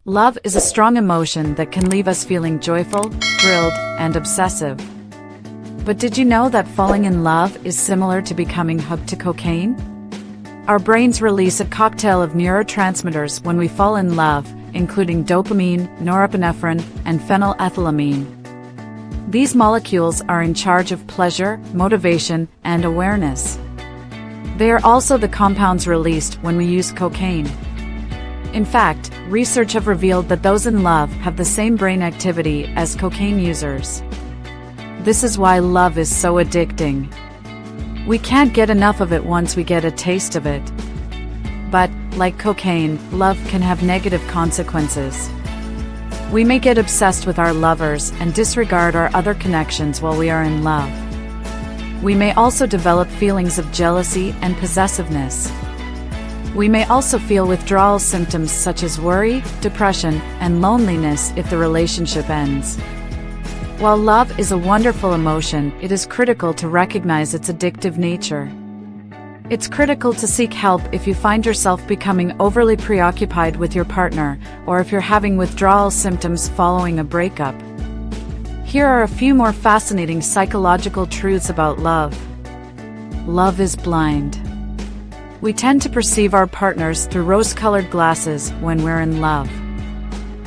Love is a strong emotion that can leave us feeling joyful, thrilled, and obsessive. But did you know that falling in love is similar to becoming hooked to cocaine? Our brains release a cocktail of neurotransmitters when we fall in love, including dopamine, norepinephrine, and phenylethylamine. These molecules are in charge of pleasure, motivation, and awareness. They are also the compounds released when we use cocaine. In fact, research have revealed that those in love have the same brain activity as cocaine users. This is why love is so addicting. We can't get enough of it once we get a taste of it. But, like cocaine, love can have negative consequences. We may get obsessed with our lovers and disregard our other connections while we are in love. We may also develop feelings of jealousy and possessiveness. We may also feel withdrawal symptoms such as worry, depression, and loneliness if the relationship ends. While love is a wonderful emotion, it is critical to recognize its addictive nature. It's critical to seek help if you find yourself becoming overly preoccupied with your partner, or if you're having withdrawal symptoms following a breakup. Here are a few more fascinating psychological truths about love. Love is blind. We tend to perceive our partners through rose-colored glasses when we're in love.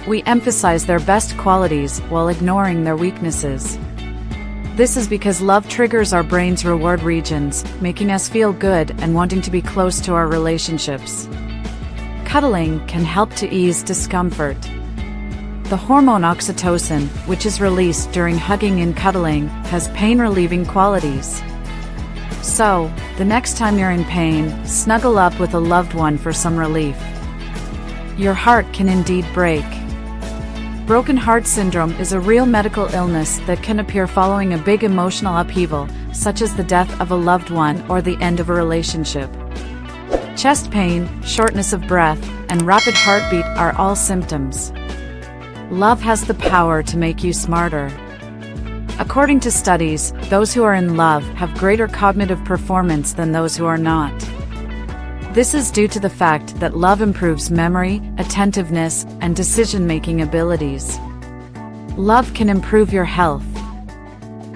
We emphasize their best qualities while ignoring their weaknesses. This is because love triggers our brain's reward regions, making us feel good and wanting to be close to our relationships. Cuddling can help to ease discomfort. The hormone oxytocin, which is released during hugging and cuddling, has pain-relieving qualities. So, the next time you're in pain, snuggle up with a loved one for some relief. Your heart can indeed break. Broken heart syndrome is a real medical illness that can appear following a big emotional upheaval, such as the death of a loved one or the end of a relationship. Chest pain, shortness of breath, and rapid heartbeat are all symptoms. Love has the power to make you smarter. According to studies, those who are in love have greater cognitive performance than those who are not. This is due to the fact that love improves memory, attentiveness, and decision-making abilities. Love can improve your health.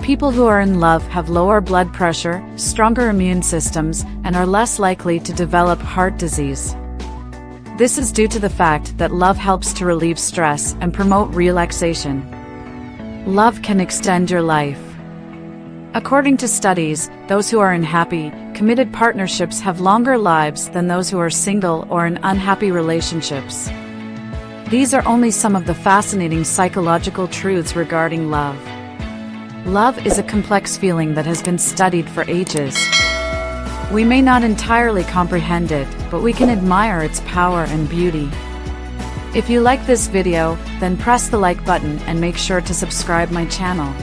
People who are in love have lower blood pressure, stronger immune systems, and are less likely to develop heart disease. This is due to the fact that love helps to relieve stress and promote relaxation. Love can extend your life. According to studies, those who are in happy, committed partnerships have longer lives than those who are single or in unhappy relationships. These are only some of the fascinating psychological truths regarding love. Love is a complex feeling that has been studied for ages. We may not entirely comprehend it, but we can admire its power and beauty. If you like this video, then press the like button and make sure to subscribe my channel.